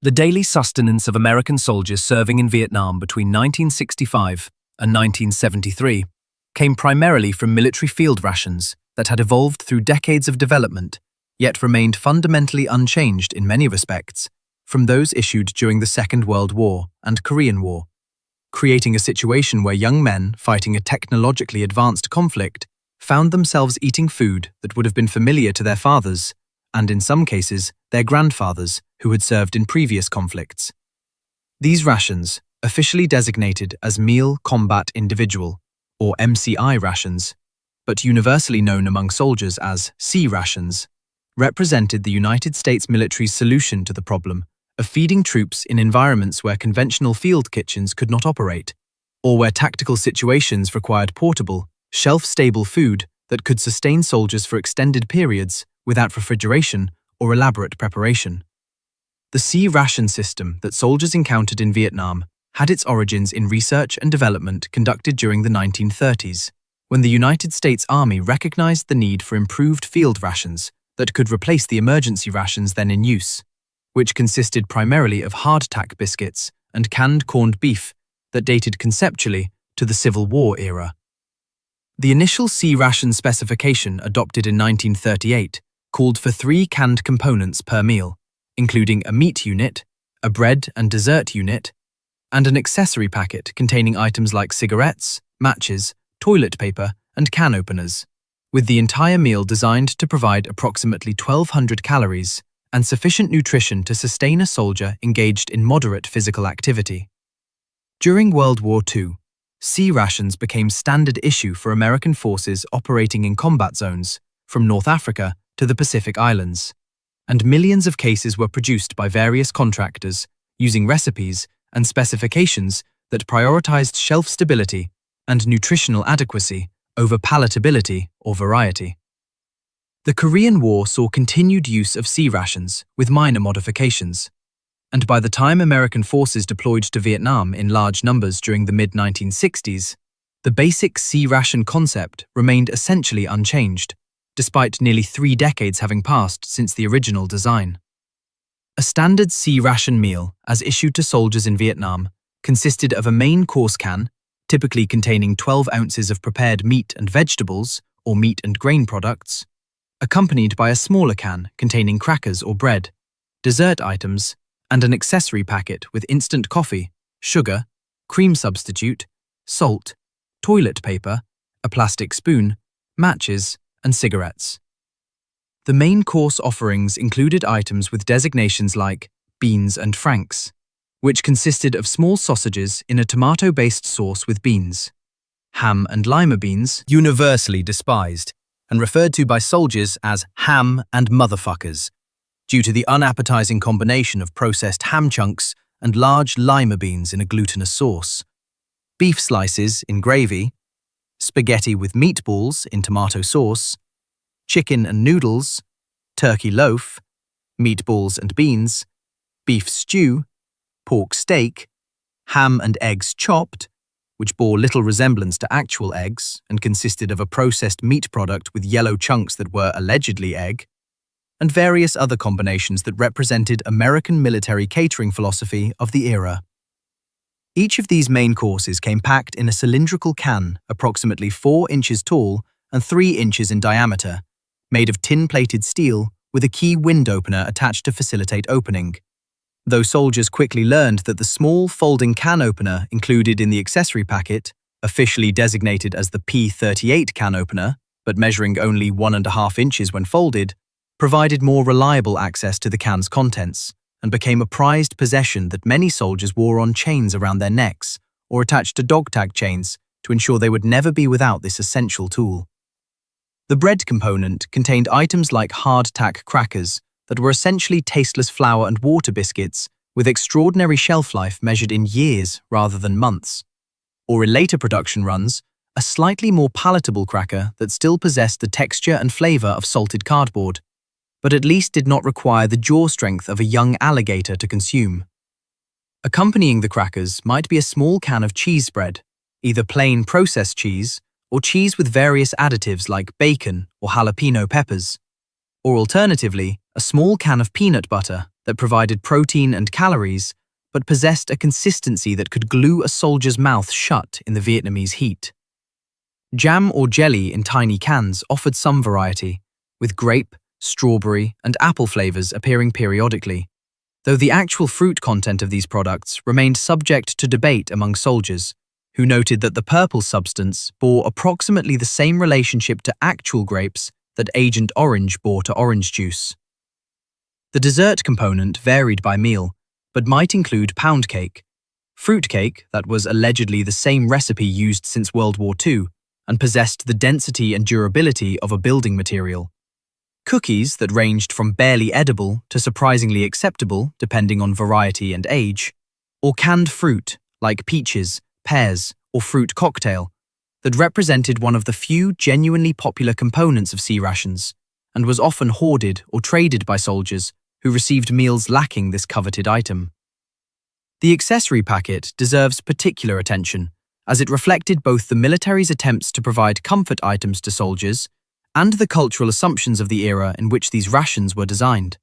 The daily sustenance of American soldiers serving in Vietnam between 1965 and 1973 came primarily from military field rations that had evolved through decades of development, yet remained fundamentally unchanged in many respects from those issued during the Second World War and Korean War, creating a situation where young men fighting a technologically advanced conflict found themselves eating food that would have been familiar to their fathers, and in some cases, their grandfathers who had served in previous conflicts. These rations, officially designated as Meal Combat Individual, or MCI rations, but universally known among soldiers as C rations, represented the United States military's solution to the problem of feeding troops in environments where conventional field kitchens could not operate, or where tactical situations required portable, shelf-stable food that could sustain soldiers for extended periods without refrigeration or elaborate preparation. The C ration system that soldiers encountered in Vietnam had its origins in research and development conducted during the 1930s, when the United States Army recognized the need for improved field rations that could replace the emergency rations then in use, which consisted primarily of hardtack biscuits and canned corned beef that dated conceptually to the Civil War era. The initial C ration specification adopted in 1938 called for 3 canned components per meal, including a meat unit, a bread and dessert unit, and an accessory packet containing items like cigarettes, matches, toilet paper, and can openers, with the entire meal designed to provide approximately 1,200 calories and sufficient nutrition to sustain a soldier engaged in moderate physical activity. During World War II, C rations became standard issue for American forces operating in combat zones, from North Africa to the Pacific Islands, and millions of cases were produced by various contractors using recipes and specifications that prioritized shelf stability and nutritional adequacy over palatability or variety. The Korean War saw continued use of C rations with minor modifications, and by the time American forces deployed to Vietnam in large numbers during the mid-1960s, the basic C ration concept remained essentially unchanged, despite nearly 3 decades having passed since the original design. A standard C ration meal, as issued to soldiers in Vietnam, consisted of a main course can, typically containing 12 ounces of prepared meat and vegetables, or meat and grain products, accompanied by a smaller can containing crackers or bread, dessert items, and an accessory packet with instant coffee, sugar, cream substitute, salt, toilet paper, a plastic spoon, matches, and cigarettes. The main course offerings included items with designations like beans and franks, which consisted of small sausages in a tomato-based sauce with beans, ham and lima beans, universally despised, and referred to by soldiers as ham and motherfuckers, due to the unappetizing combination of processed ham chunks and large lima beans in a glutinous sauce, beef slices in gravy, spaghetti with meatballs in tomato sauce, chicken and noodles, turkey loaf, meatballs and beans, beef stew, pork steak, ham and eggs chopped, which bore little resemblance to actual eggs and consisted of a processed meat product with yellow chunks that were allegedly egg, and various other combinations that represented American military catering philosophy of the era. Each of these main courses came packed in a cylindrical can approximately 4 inches tall and 3 inches in diameter, made of tin-plated steel with a key wind opener attached to facilitate opening. Though soldiers quickly learned that the small folding can opener included in the accessory packet, officially designated as the P38 can opener, but measuring only 1.5 inches when folded, provided more reliable access to the can's contents, and became a prized possession that many soldiers wore on chains around their necks or attached to dog tag chains to ensure they would never be without this essential tool. The bread component contained items like hardtack crackers that were essentially tasteless flour and water biscuits with extraordinary shelf life measured in years rather than months, or in later production runs, a slightly more palatable cracker that still possessed the texture and flavor of salted cardboard, but at least did not require the jaw strength of a young alligator to consume. Accompanying the crackers might be a small can of cheese spread, either plain processed cheese or cheese with various additives like bacon or jalapeno peppers, or alternatively, a small can of peanut butter that provided protein and calories, but possessed a consistency that could glue a soldier's mouth shut in the Vietnamese heat. Jam or jelly in tiny cans offered some variety, with grape, strawberry, and apple flavors appearing periodically, though the actual fruit content of these products remained subject to debate among soldiers, who noted that the purple substance bore approximately the same relationship to actual grapes that Agent Orange bore to orange juice. The dessert component varied by meal, but might include pound cake, fruit cake that was allegedly the same recipe used since World War II and possessed the density and durability of a building material, cookies that ranged from barely edible to surprisingly acceptable depending on variety and age, or canned fruit like peaches, pears, or fruit cocktail that represented one of the few genuinely popular components of sea rations and was often hoarded or traded by soldiers who received meals lacking this coveted item. The accessory packet deserves particular attention, as it reflected both the military's attempts to provide comfort items to soldiers and the cultural assumptions of the era in which these rations were designed.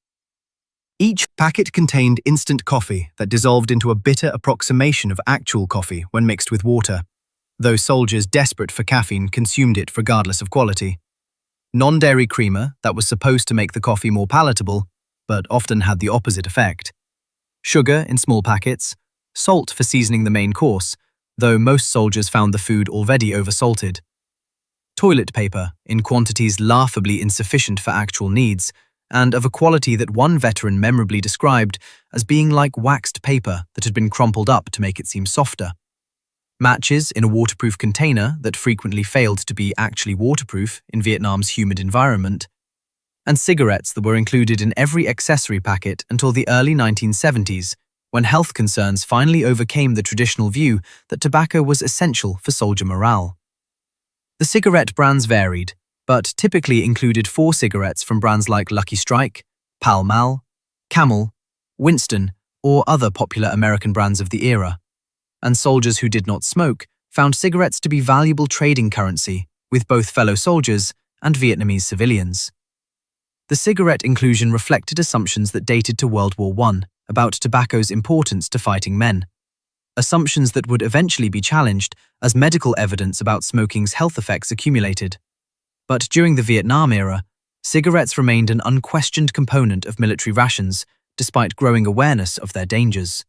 Each packet contained instant coffee that dissolved into a bitter approximation of actual coffee when mixed with water, though soldiers desperate for caffeine consumed it regardless of quality. Non-dairy creamer that was supposed to make the coffee more palatable, but often had the opposite effect. Sugar in small packets, salt for seasoning the main course, though most soldiers found the food already oversalted. Toilet paper in quantities laughably insufficient for actual needs, and of a quality that one veteran memorably described as being like waxed paper that had been crumpled up to make it seem softer. Matches in a waterproof container that frequently failed to be actually waterproof in Vietnam's humid environment, and cigarettes that were included in every accessory packet until the early 1970s, when health concerns finally overcame the traditional view that tobacco was essential for soldier morale. The cigarette brands varied, but typically included 4 cigarettes from brands like Lucky Strike, Pall Mall, Camel, Winston, or other popular American brands of the era. And soldiers who did not smoke found cigarettes to be valuable trading currency with both fellow soldiers and Vietnamese civilians. The cigarette inclusion reflected assumptions that dated to World War I about tobacco's importance to fighting men, assumptions that would eventually be challenged as medical evidence about smoking's health effects accumulated. But during the Vietnam era, cigarettes remained an unquestioned component of military rations, despite growing awareness of their dangers.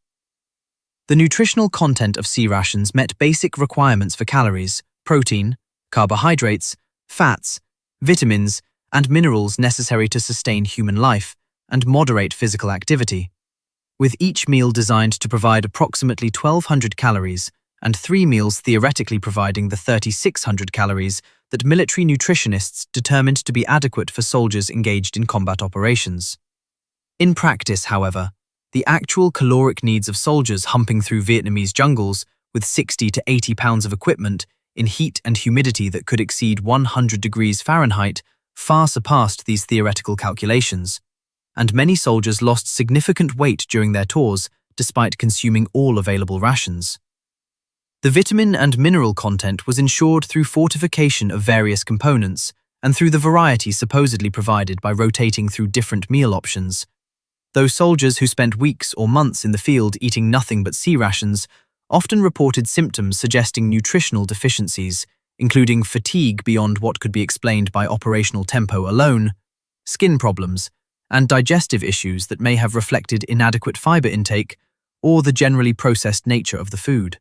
The nutritional content of sea rations met basic requirements for calories, protein, carbohydrates, fats, vitamins, and minerals necessary to sustain human life and moderate physical activity, with each meal designed to provide approximately 1,200 calories and 3 meals theoretically providing the 3,600 calories that military nutritionists determined to be adequate for soldiers engaged in combat operations. In practice, however, the actual caloric needs of soldiers humping through Vietnamese jungles with 60 to 80 pounds of equipment in heat and humidity that could exceed 100 degrees Fahrenheit far surpassed these theoretical calculations, and many soldiers lost significant weight during their tours despite consuming all available rations. The vitamin and mineral content was ensured through fortification of various components and through the variety supposedly provided by rotating through different meal options, though soldiers who spent weeks or months in the field eating nothing but sea rations often reported symptoms suggesting nutritional deficiencies, including fatigue beyond what could be explained by operational tempo alone, skin problems, and digestive issues that may have reflected inadequate fiber intake or the generally processed nature of the food.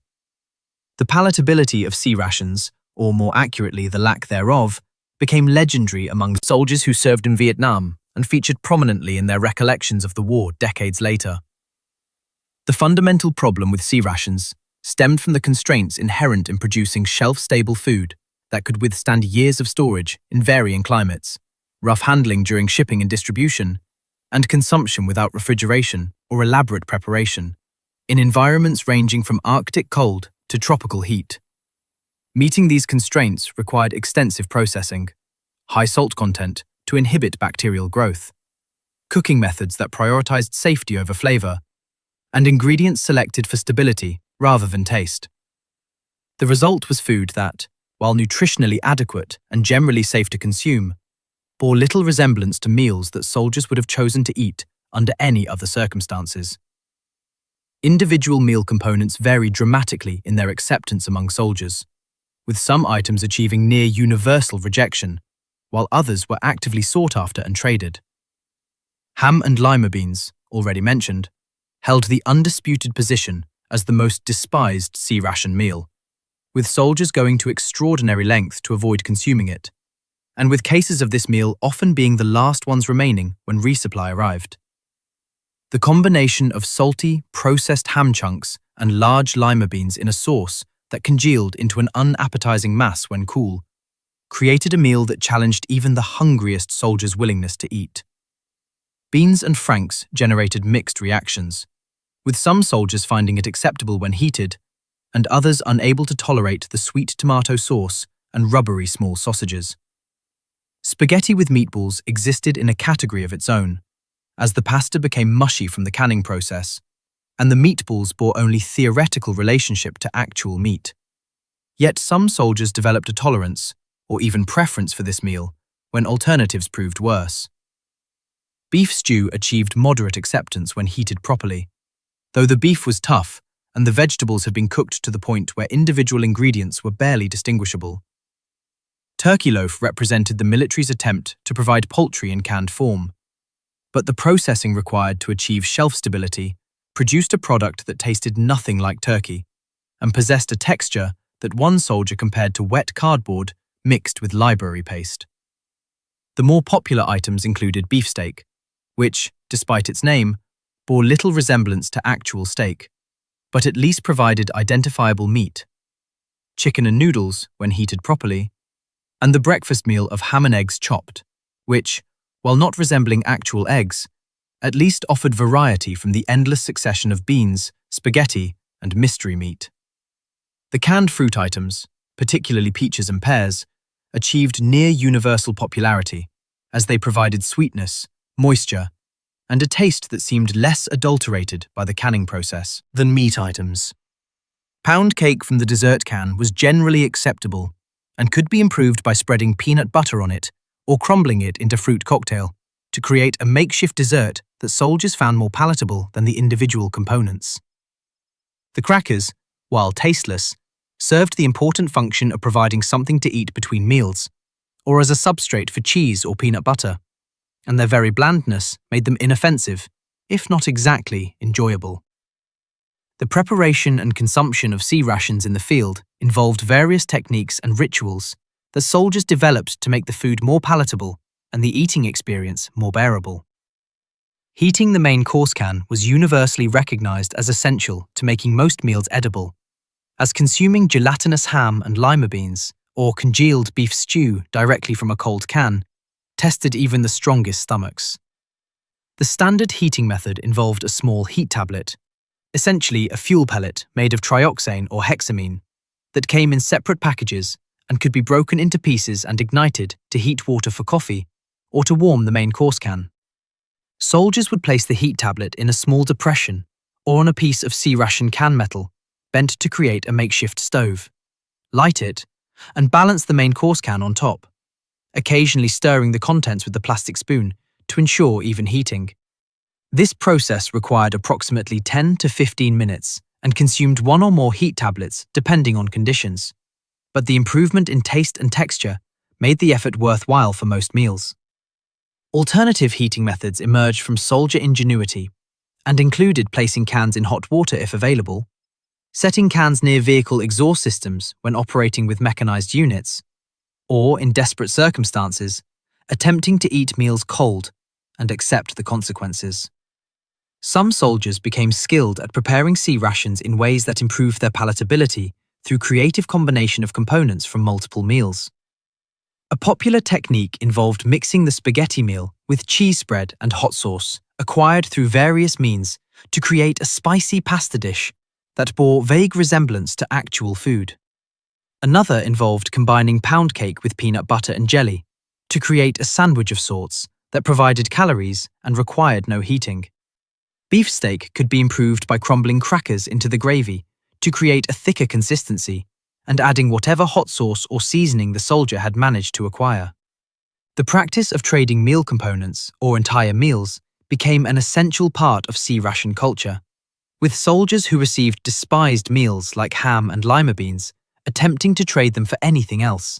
The palatability of sea rations, or more accurately the lack thereof, became legendary among soldiers who served in Vietnam and featured prominently in their recollections of the war decades later. The fundamental problem with sea rations stemmed from the constraints inherent in producing shelf-stable food that could withstand years of storage in varying climates, rough handling during shipping and distribution, and consumption without refrigeration or elaborate preparation, in environments ranging from Arctic cold to tropical heat. Meeting these constraints required extensive processing, high salt content to inhibit bacterial growth, cooking methods that prioritized safety over flavor, and ingredients selected for stability rather than taste. The result was food that, while nutritionally adequate and generally safe to consume, bore little resemblance to meals that soldiers would have chosen to eat under any other circumstances. Individual meal components vary dramatically in their acceptance among soldiers, with some items achieving near universal rejection, while others were actively sought after and traded. Ham and lima beans, already mentioned, held the undisputed position as the most despised sea ration meal, with soldiers going to extraordinary lengths to avoid consuming it, and with cases of this meal often being the last ones remaining when resupply arrived. The combination of salty, processed ham chunks and large lima beans in a sauce that congealed into an unappetizing mass when cool created a meal that challenged even the hungriest soldier's willingness to eat. Beans and franks generated mixed reactions, with some soldiers finding it acceptable when heated, and others unable to tolerate the sweet tomato sauce and rubbery small sausages. Spaghetti with meatballs existed in a category of its own, as the pasta became mushy from the canning process, and the meatballs bore only theoretical relationship to actual meat. Yet some soldiers developed a tolerance, or even preference for this meal, when alternatives proved worse. Beef stew achieved moderate acceptance when heated properly, though the beef was tough and the vegetables had been cooked to the point where individual ingredients were barely distinguishable. Turkey loaf represented the military's attempt to provide poultry in canned form, but the processing required to achieve shelf stability produced a product that tasted nothing like turkey and possessed a texture that one soldier compared to wet cardboard mixed with library paste. The more popular items included beefsteak, which, despite its name, bore little resemblance to actual steak, but at least provided identifiable meat, chicken and noodles when heated properly, and the breakfast meal of ham and eggs chopped, which, while not resembling actual eggs, at least offered variety from the endless succession of beans, spaghetti, and mystery meat. The canned fruit items, particularly peaches and pears, achieved near universal popularity as they provided sweetness, moisture, and a taste that seemed less adulterated by the canning process than meat items. Pound cake from the dessert can was generally acceptable and could be improved by spreading peanut butter on it or crumbling it into fruit cocktail to create a makeshift dessert that soldiers found more palatable than the individual components. The crackers, while tasteless, served the important function of providing something to eat between meals, or as a substrate for cheese or peanut butter, and their very blandness made them inoffensive, if not exactly enjoyable. The preparation and consumption of sea rations in the field involved various techniques and rituals that soldiers developed to make the food more palatable and the eating experience more bearable. Heating the main course can was universally recognized as essential to making most meals edible, as consuming gelatinous ham and lima beans or congealed beef stew directly from a cold can tested even the strongest stomachs. The standard heating method involved a small heat tablet, essentially a fuel pellet made of trioxane or hexamine, that came in separate packages and could be broken into pieces and ignited to heat water for coffee or to warm the main course can. Soldiers would place the heat tablet in a small depression or on a piece of sea ration can metal, bent to create a makeshift stove, light it, and balance the main course can on top, occasionally stirring the contents with the plastic spoon to ensure even heating. This process required approximately 10 to 15 minutes and consumed one or more heat tablets depending on conditions, but the improvement in taste and texture made the effort worthwhile for most meals. Alternative heating methods emerged from soldier ingenuity and included placing cans in hot water if available, setting cans near vehicle exhaust systems when operating with mechanized units, or, in desperate circumstances, attempting to eat meals cold and accept the consequences. Some soldiers became skilled at preparing sea rations in ways that improved their palatability through creative combination of components from multiple meals. A popular technique involved mixing the spaghetti meal with cheese spread and hot sauce, acquired through various means, to create a spicy pasta dish that bore vague resemblance to actual food. Another involved combining pound cake with peanut butter and jelly to create a sandwich of sorts that provided calories and required no heating. Beefsteak could be improved by crumbling crackers into the gravy to create a thicker consistency and adding whatever hot sauce or seasoning the soldier had managed to acquire. The practice of trading meal components, or entire meals, became an essential part of sea ration culture, with soldiers who received despised meals like ham and lima beans attempting to trade them for anything else,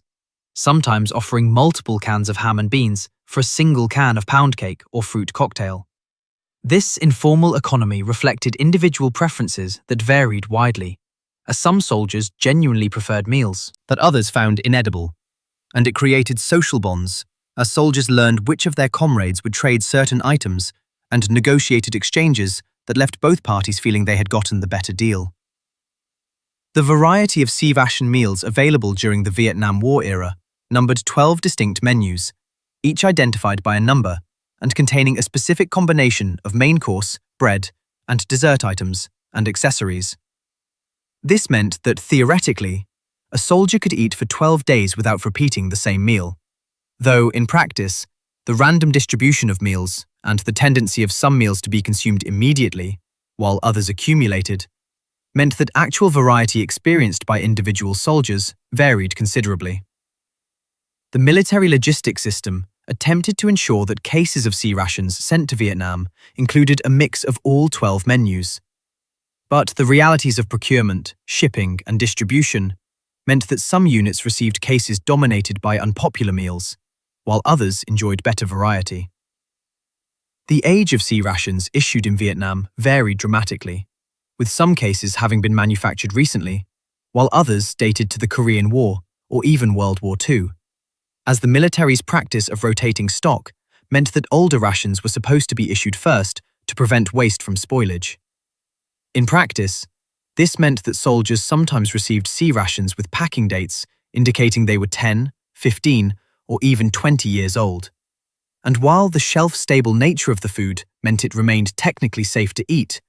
sometimes offering multiple cans of ham and beans for a single can of pound cake or fruit cocktail. This informal economy reflected individual preferences that varied widely, as some soldiers genuinely preferred meals that others found inedible, and it created social bonds as soldiers learned which of their comrades would trade certain items and negotiated exchanges that left both parties feeling they had gotten the better deal. The variety of sea ration meals available during the Vietnam War era numbered 12 distinct menus, each identified by a number and containing a specific combination of main course, bread, and dessert items and accessories. This meant that, theoretically, a soldier could eat for 12 days without repeating the same meal, though, in practice, the random distribution of meals and the tendency of some meals to be consumed immediately, while others accumulated, meant that actual variety experienced by individual soldiers varied considerably. The military logistics system attempted to ensure that cases of sea rations sent to Vietnam included a mix of all 12 menus. But the realities of procurement, shipping, and distribution meant that some units received cases dominated by unpopular meals, while others enjoyed better variety. The age of sea rations issued in Vietnam varied dramatically, with some cases having been manufactured recently, while others dated to the Korean War or even World War II, as the military's practice of rotating stock meant that older rations were supposed to be issued first to prevent waste from spoilage. In practice, this meant that soldiers sometimes received sea rations with packing dates indicating they were 10, 15, or even 20 years old. And while the shelf-stable nature of the food meant it remained technically safe to eat,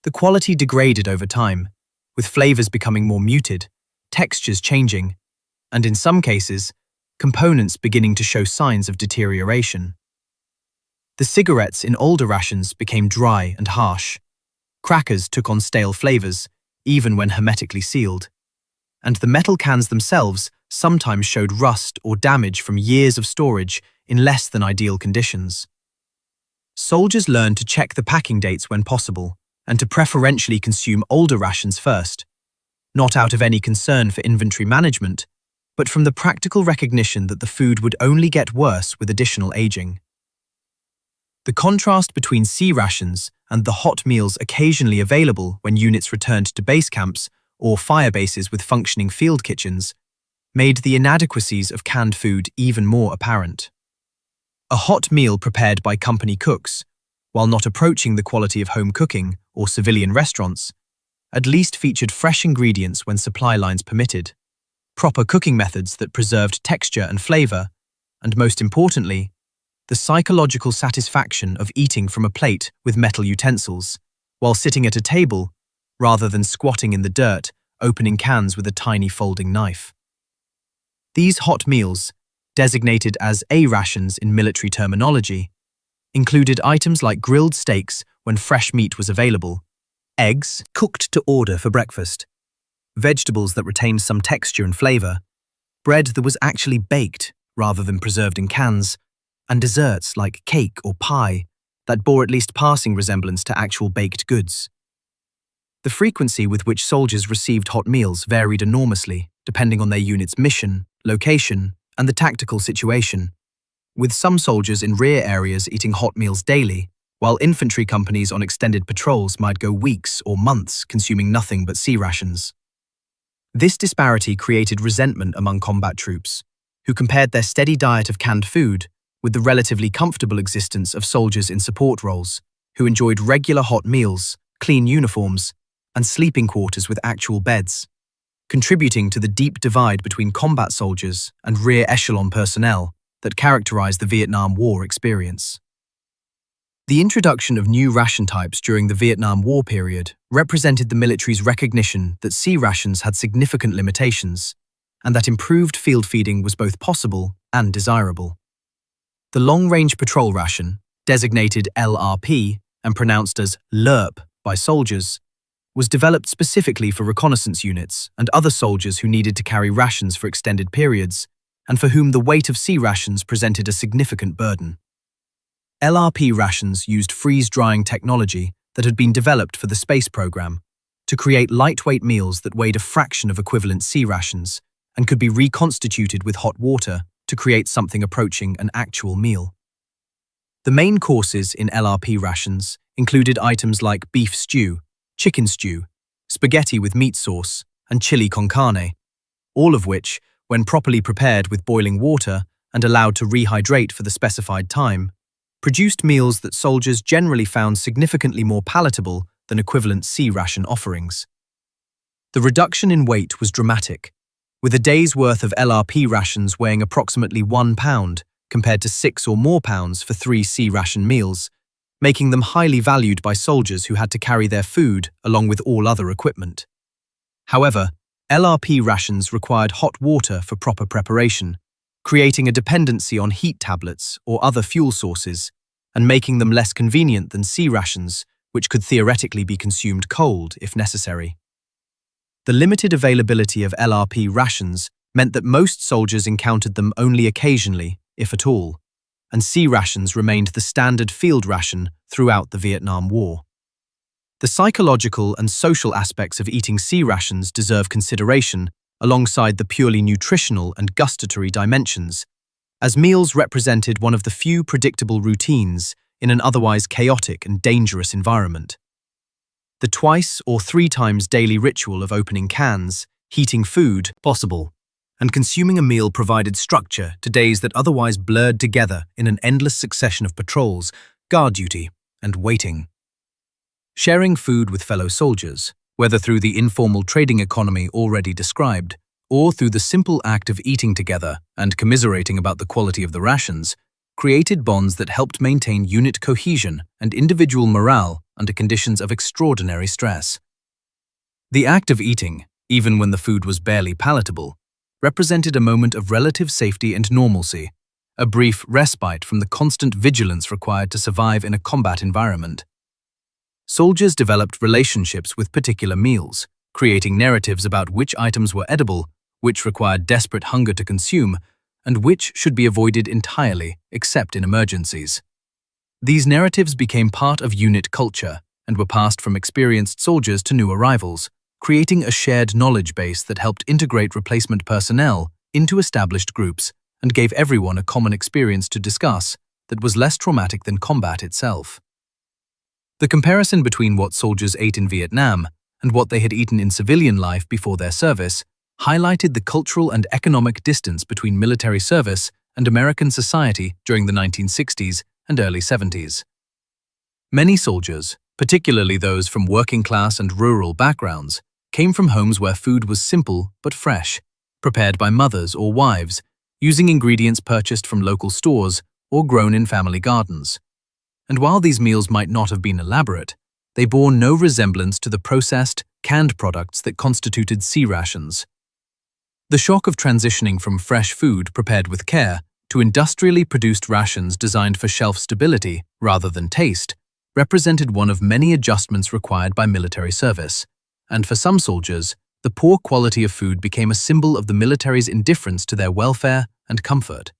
the quality degraded over time, with flavors becoming more muted, textures changing, and in some cases, components beginning to show signs of deterioration. The cigarettes in older rations became dry and harsh. Crackers took on stale flavors, even when hermetically sealed. And the metal cans themselves sometimes showed rust or damage from years of storage in less than ideal conditions. Soldiers learned to check the packing dates when possible and to preferentially consume older rations first, not out of any concern for inventory management, but from the practical recognition that the food would only get worse with additional aging. The contrast between sea rations and the hot meals occasionally available when units returned to base camps or fire bases with functioning field kitchens made the inadequacies of canned food even more apparent. A hot meal prepared by company cooks, while not approaching the quality of home cooking or civilian restaurants, at least featured fresh ingredients when supply lines permitted, proper cooking methods that preserved texture and flavor, and most importantly, the psychological satisfaction of eating from a plate with metal utensils, while sitting at a table, rather than squatting in the dirt, opening cans with a tiny folding knife. These hot meals, designated as A rations in military terminology, included items like grilled steaks when fresh meat was available, eggs cooked to order for breakfast, vegetables that retained some texture and flavor, bread that was actually baked rather than preserved in cans, and desserts like cake or pie that bore at least passing resemblance to actual baked goods. The frequency with which soldiers received hot meals varied enormously depending on their unit's mission, location, and the tactical situation, with some soldiers in rear areas eating hot meals daily, while infantry companies on extended patrols might go weeks or months consuming nothing but sea rations. This disparity created resentment among combat troops, who compared their steady diet of canned food with the relatively comfortable existence of soldiers in support roles, who enjoyed regular hot meals, clean uniforms, and sleeping quarters with actual beds, contributing to the deep divide between combat soldiers and rear echelon personnel that characterized the Vietnam War experience. The introduction of new ration types during the Vietnam War period represented the military's recognition that sea rations had significant limitations and that improved field feeding was both possible and desirable. The long-range patrol ration, designated LRP and pronounced as LRP by soldiers, was developed specifically for reconnaissance units and other soldiers who needed to carry rations for extended periods and for whom the weight of sea rations presented a significant burden. LRP rations used freeze-drying technology that had been developed for the space program to create lightweight meals that weighed a fraction of equivalent C rations and could be reconstituted with hot water to create something approaching an actual meal. The main courses in LRP rations included items like beef stew, chicken stew, spaghetti with meat sauce, and chili con carne, all of which, when properly prepared with boiling water and allowed to rehydrate for the specified time, produced meals that soldiers generally found significantly more palatable than equivalent C ration offerings. The reduction in weight was dramatic, with a day's worth of LRP rations weighing approximately 1 pound compared to 6 or more pounds for 3 C ration meals, making them highly valued by soldiers who had to carry their food along with all other equipment. However, LRP rations required hot water for proper preparation, creating a dependency on heat tablets or other fuel sources, and making them less convenient than C rations, which could theoretically be consumed cold if necessary. The limited availability of LRP rations meant that most soldiers encountered them only occasionally, if at all, and C rations remained the standard field ration throughout the Vietnam War. The psychological and social aspects of eating C rations deserve consideration alongside the purely nutritional and gustatory dimensions, as meals represented one of the few predictable routines in an otherwise chaotic and dangerous environment. The twice or 3 times daily ritual of opening cans, heating food possible, and consuming a meal provided structure to days that otherwise blurred together in an endless succession of patrols, guard duty, and waiting. Sharing food with fellow soldiers, whether through the informal trading economy already described, or through the simple act of eating together and commiserating about the quality of the rations, created bonds that helped maintain unit cohesion and individual morale under conditions of extraordinary stress. The act of eating, even when the food was barely palatable, represented a moment of relative safety and normalcy, a brief respite from the constant vigilance required to survive in a combat environment. Soldiers developed relationships with particular meals, creating narratives about which items were edible, which required desperate hunger to consume, and which should be avoided entirely except in emergencies. These narratives became part of unit culture and were passed from experienced soldiers to new arrivals, creating a shared knowledge base that helped integrate replacement personnel into established groups and gave everyone a common experience to discuss that was less traumatic than combat itself. The comparison between what soldiers ate in Vietnam and what they had eaten in civilian life before their service highlighted the cultural and economic distance between military service and American society during the 1960s and early 70s. Many soldiers, particularly those from working-class and rural backgrounds, came from homes where food was simple but fresh, prepared by mothers or wives, using ingredients purchased from local stores or grown in family gardens. And while these meals might not have been elaborate, they bore no resemblance to the processed, canned products that constituted C rations. The shock of transitioning from fresh food prepared with care to industrially produced rations designed for shelf stability rather than taste represented one of many adjustments required by military service, and for some soldiers, the poor quality of food became a symbol of the military's indifference to their welfare and comfort.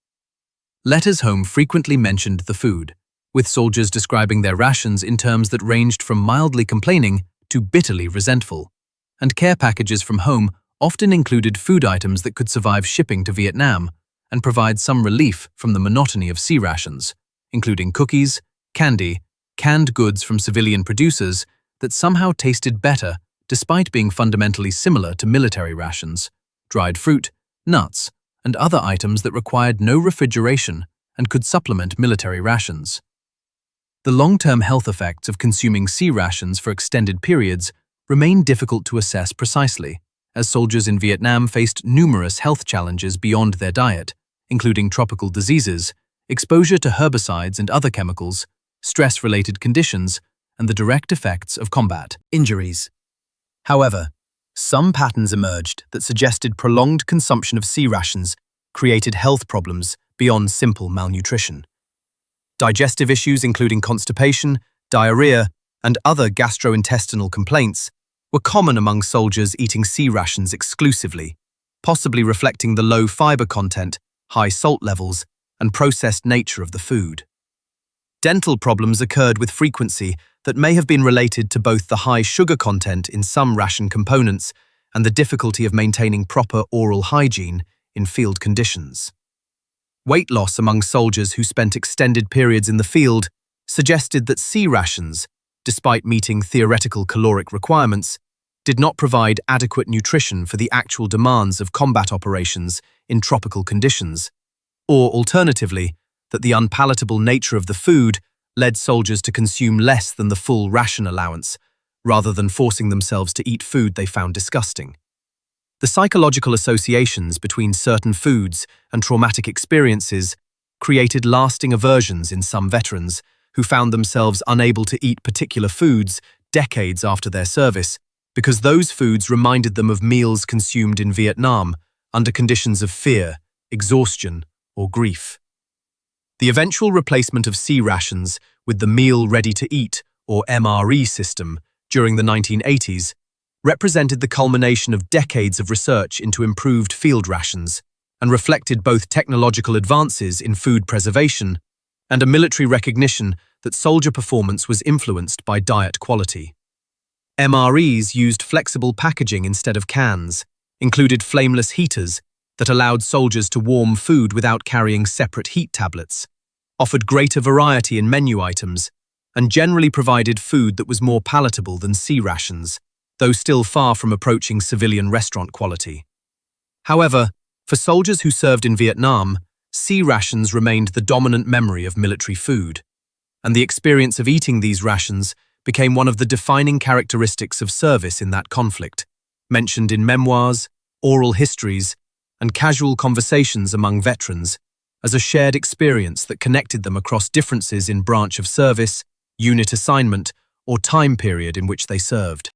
Letters home frequently mentioned the food, with soldiers describing their rations in terms that ranged from mildly complaining to bitterly resentful, and care packages from home often included food items that could survive shipping to Vietnam and provide some relief from the monotony of C rations, including cookies, candy, canned goods from civilian producers that somehow tasted better despite being fundamentally similar to military rations, dried fruit, nuts, and other items that required no refrigeration and could supplement military rations. The long-term health effects of consuming C rations for extended periods remain difficult to assess precisely, as soldiers in Vietnam faced numerous health challenges beyond their diet, including tropical diseases, exposure to herbicides and other chemicals, stress-related conditions, and the direct effects of combat injuries. However, some patterns emerged that suggested prolonged consumption of C rations created health problems beyond simple malnutrition. Digestive issues including constipation, diarrhea, and other gastrointestinal complaints were common among soldiers eating C rations exclusively, possibly reflecting the low fiber content, high salt levels, and processed nature of the food. Dental problems occurred with frequency that may have been related to both the high sugar content in some ration components and the difficulty of maintaining proper oral hygiene in field conditions. Weight loss among soldiers who spent extended periods in the field suggested that C rations, despite meeting theoretical caloric requirements, did not provide adequate nutrition for the actual demands of combat operations in tropical conditions, or alternatively, that the unpalatable nature of the food led soldiers to consume less than the full ration allowance, rather than forcing themselves to eat food they found disgusting. The psychological associations between certain foods and traumatic experiences created lasting aversions in some veterans who found themselves unable to eat particular foods decades after their service because those foods reminded them of meals consumed in Vietnam under conditions of fear, exhaustion, or grief. The eventual replacement of C rations with the Meal Ready to Eat, or MRE system, during the 1980s represented the culmination of decades of research into improved field rations and reflected both technological advances in food preservation and a military recognition that soldier performance was influenced by diet quality. MREs used flexible packaging instead of cans, included flameless heaters that allowed soldiers to warm food without carrying separate heat tablets, offered greater variety in menu items, and generally provided food that was more palatable than C rations, though still far from approaching civilian restaurant quality. However, for soldiers who served in Vietnam, C rations remained the dominant memory of military food, and the experience of eating these rations became one of the defining characteristics of service in that conflict, mentioned in memoirs, oral histories, and casual conversations among veterans as a shared experience that connected them across differences in branch of service, unit assignment, or time period in which they served.